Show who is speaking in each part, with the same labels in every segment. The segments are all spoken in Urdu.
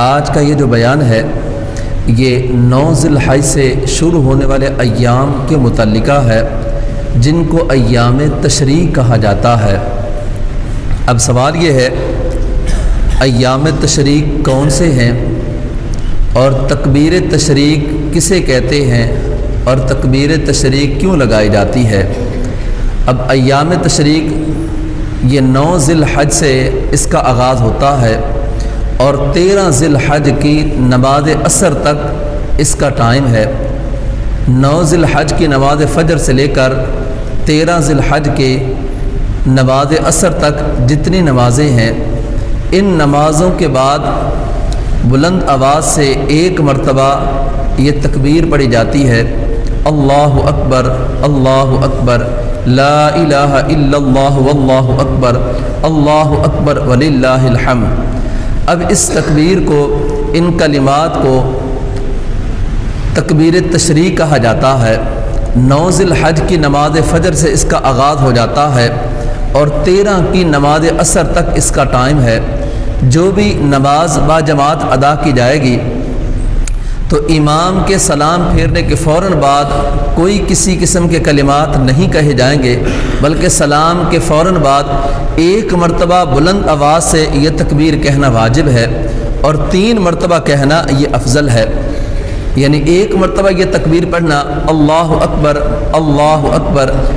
Speaker 1: آج کا یہ جو بیان ہے یہ 9 ذی الحج سے شروع ہونے والے ایام کے متعلقہ ہے جن کو ایام تشریق کہا جاتا ہے۔ اب سوال یہ ہے ایام تشریق کون سے ہیں اور تکبیر تشریق کسے کہتے ہیں اور تکبیر تشریق کیوں لگائی جاتی ہے۔ اب ایام تشریق یہ 9 ذی الحج سے اس کا آغاز ہوتا ہے اور 13 ذی الحج کی نماز عصر تک اس کا ٹائم ہے۔ 9 ذی الحج کی نماز فجر سے لے کر 13 ذی الحج کے نماز عصر تک جتنی نمازیں ہیں ان نمازوں کے بعد بلند آواز سے ایک مرتبہ یہ تکبیر پڑھی جاتی ہے، اللہ اکبر اللہ اکبر لا الہ الا اللہ واللہ اکبر اللہ اکبر وللہ الحمد۔ اب اس تکبیر کو، ان کلمات کو تکبیر تشریق کہا جاتا ہے۔ 9 ذی الحج کی نماز فجر سے اس کا آغاز ہو جاتا ہے اور 13 کی نماز عصر تک اس کا ٹائم ہے۔ جو بھی نماز با جماعت ادا کی جائے گی تو امام کے سلام پھیرنے کے فوراً بعد کوئی کسی قسم کے کلمات نہیں کہے جائیں گے، بلکہ سلام کے فوراً بعد ایک مرتبہ بلند آواز سے یہ تکبیر کہنا واجب ہے اور 3 مرتبہ کہنا یہ افضل ہے۔ یعنی ایک مرتبہ یہ تکبیر پڑھنا اللہ اکبر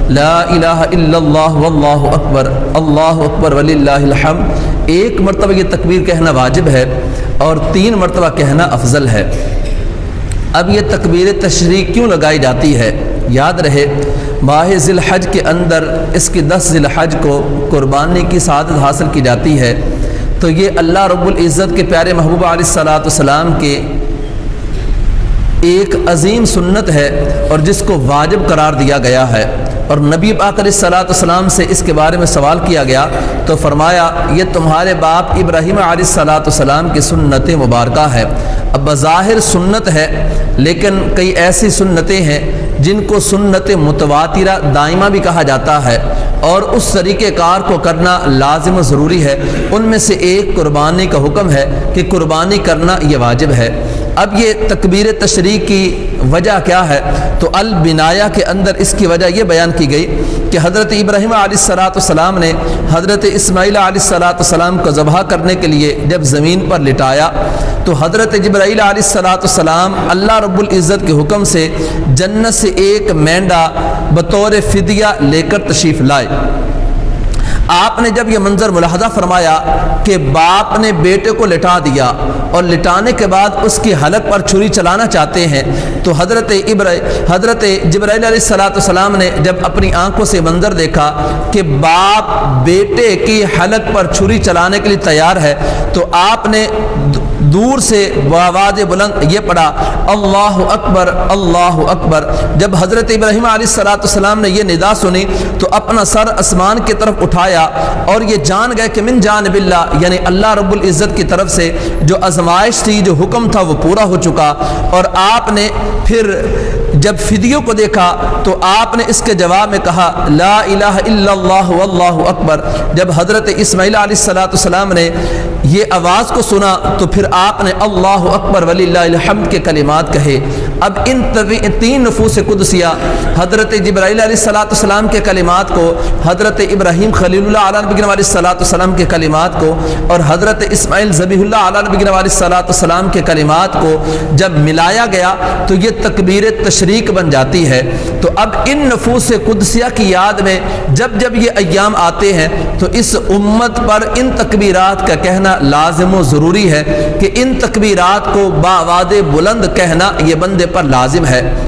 Speaker 1: لا الہ الا اللہ واللہ اکبر وللہ الحمد، ایک مرتبہ یہ تکبیر کہنا واجب ہے اور 3 مرتبہ کہنا افضل ہے۔ اب یہ تکبیر تشریق کیوں لگائی جاتی ہے؟ یاد رہے ماہ ذی الحج کے اندر اس کی 10 ذی الحج کو قربانی کی سعادت حاصل کی جاتی ہے، تو یہ اللہ رب العزت کے پیارے محبوب علیہ الصلوۃ والسلام کے ایک عظیم سنت ہے اور جس کو واجب قرار دیا گیا ہے۔ اور نبی پاک علیہ الصلوۃ والسلام سے اس کے بارے میں سوال کیا گیا تو فرمایا یہ تمہارے باپ ابراہیم علیہ الصلوۃ والسلام کی سنت مبارکہ ہے۔ اب بظاہر سنت ہے لیکن کئی ایسی سنتیں ہیں جن کو سنت متواترہ دائمہ بھی کہا جاتا ہے اور اس طریقہ کار کو کرنا لازم و ضروری ہے۔ ان میں سے ایک قربانی کا حکم ہے کہ قربانی کرنا یہ واجب ہے۔ اب یہ تکبیر تشریق کی وجہ کیا ہے؟ تو البنایہ کے اندر اس کی وجہ یہ بیان کی گئی کہ حضرت ابراہیم علیہ الصلوۃ والسلام نے حضرت اسماعیل علیہ الصلوۃ والسلام کو ذبح کرنے کے لیے جب زمین پر لٹایا تو حضرت جبرائیل علیہ الصلوۃ والسلام اللہ رب العزت کے حکم سے جنت سے ایک مینڈا بطور فدیہ لے کر تشریف لائے۔ آپ نے جب یہ منظر ملاحظہ فرمایا کہ باپ نے بیٹے کو لٹا دیا اور لٹانے کے بعد اس کی حلق پر چھری چلانا چاہتے ہیں تو حضرت جبرائیل علیہ الصلوۃ والسلام نے جب اپنی آنکھوں سے منظر دیکھا کہ باپ بیٹے کی حلق پر چھری چلانے کے لیے تیار ہے تو آپ نے دور سے بآواز بلند یہ پڑھا اللہ اکبر۔ جب حضرت ابراہیم علیہ الصلوۃ والسلام نے یہ ندا سنی تو اپنا سر آسمان کی طرف اٹھایا اور یہ جان گئے کہ من جانب اللہ، یعنی اللہ رب العزت کی طرف سے جو آزمائش تھی، جو حکم تھا وہ پورا ہو چکا۔ اور آپ نے پھر جب فدیوں کو دیکھا تو آپ نے اس کے جواب میں کہا لا الہ الا اللہ واللہ اکبر۔ جب حضرت اسماعیل علیہ الصلوۃ والسلام نے یہ آواز کو سنا تو پھر آپ نے اللہ اکبر وللہ الحمد کے کلمات کہے۔ اب ان 3 نفوس قدسیہ حضرت جبرائیل علیہ الصلوۃ والسلام کے کلمات کو، حضرت ابراہیم خلیل اللہ علیہ نبینا علیہ الصلوۃ والسلام کے کلمات کو اور حضرت اسماعیل ذبیح اللہ علیہ نبینا علیہ الصلوۃ والسلام کے کلمات کو جب ملایا گیا تو یہ تکبیر تشریق بن جاتی ہے۔ تو اب ان نفوس قدسیہ کی یاد میں جب جب یہ ایام آتے ہیں تو اس امت پر ان تکبیرات کا کہنا لازم و ضروری ہے کہ ان تکبیرات کو بآواز بلند کہنا یہ بندے پر لازم ہے۔